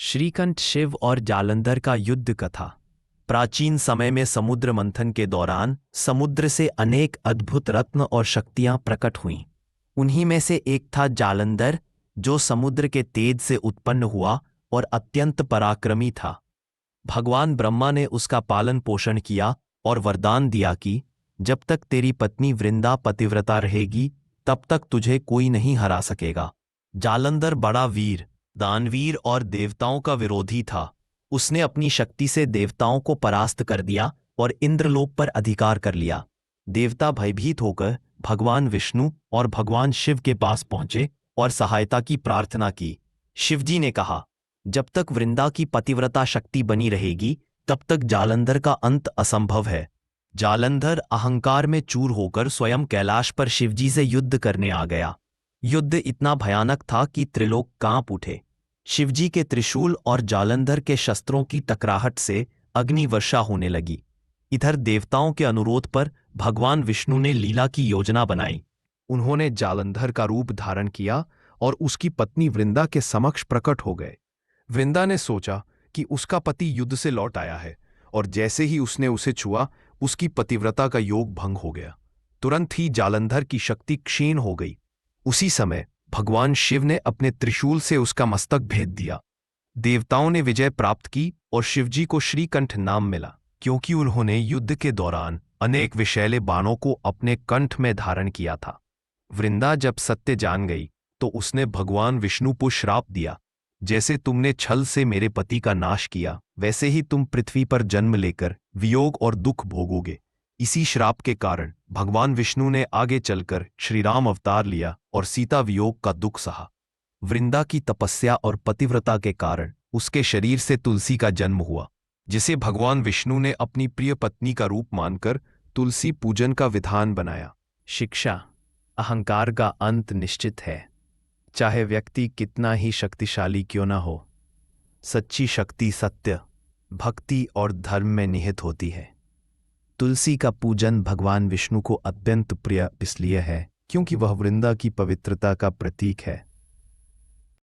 श्रीकंठ शिव और जालंधर का युद्ध कथा। प्राचीन समय में समुद्र मंथन के दौरान समुद्र से अनेक अद्भुत रत्न और शक्तियां प्रकट हुईं। उन्हीं में से एक था जालंधर, जो समुद्र के तेज से उत्पन्न हुआ और अत्यंत पराक्रमी था। भगवान ब्रह्मा ने उसका पालन पोषण किया और वरदान दिया कि जब तक तेरी पत्नी वृंदा पतिव्रता रहेगी तब तक तुझे कोई नहीं हरा सकेगा। जालंधर बड़ा वीर, दानवीर और देवताओं का विरोधी था। उसने अपनी शक्ति से देवताओं को परास्त कर दिया और इंद्रलोक पर अधिकार कर लिया। देवता भयभीत होकर भगवान विष्णु और भगवान शिव के पास पहुंचे और सहायता की प्रार्थना की। शिवजी ने कहा, जब तक वृंदा की पतिव्रता शक्ति बनी रहेगी तब तक जालंधर का अंत असंभव है। जालंधर अहंकार में चूर होकर स्वयं कैलाश पर शिवजी से युद्ध करने आ गया। युद्ध इतना भयानक था कि त्रिलोक कांप उठे। शिवजी के त्रिशूल और जालंधर के शस्त्रों की टकराहट से अग्नि वर्षा होने लगी। इधर देवताओं के अनुरोध पर भगवान विष्णु ने लीला की योजना बनाई। उन्होंने जालंधर का रूप धारण किया और उसकी पत्नी वृंदा के समक्ष प्रकट हो गए। वृंदा ने सोचा कि उसका पति युद्ध से लौट आया है, और जैसे ही उसने उसे छुआ उसकी पतिव्रता का योग भंग हो गया। तुरंत ही जालंधर की शक्ति क्षीण हो गई। उसी समय भगवान शिव ने अपने त्रिशूल से उसका मस्तक भेद दिया। देवताओं ने विजय प्राप्त की और शिवजी को श्रीकंठ नाम मिला, क्योंकि उन्होंने युद्ध के दौरान अनेक विषैले बाणों को अपने कंठ में धारण किया था। वृंदा जब सत्य जान गई तो उसने भगवान विष्णु को श्राप दिया, जैसे तुमने छल से मेरे पति का नाश किया वैसे ही तुम पृथ्वी पर जन्म लेकर वियोग और दुख भोगोगे। इसी श्राप के कारण भगवान विष्णु ने आगे चलकर श्रीराम अवतार लिया और सीता वियोग का दुख सहा। वृंदा की तपस्या और पतिव्रता के कारण उसके शरीर से तुलसी का जन्म हुआ, जिसे भगवान विष्णु ने अपनी प्रिय पत्नी का रूप मानकर तुलसी पूजन का विधान बनाया। शिक्षा, अहंकार का अंत निश्चित है। चाहे व्यक्ति कितना ही शक्तिशाली क्यों न हो, सच्ची शक्ति सत्य, भक्ति और धर्म में निहित होती है। तुलसी का पूजन भगवान विष्णु को अत्यंत प्रिय इसलिए है क्योंकि वह वृंदा की पवित्रता का प्रतीक है।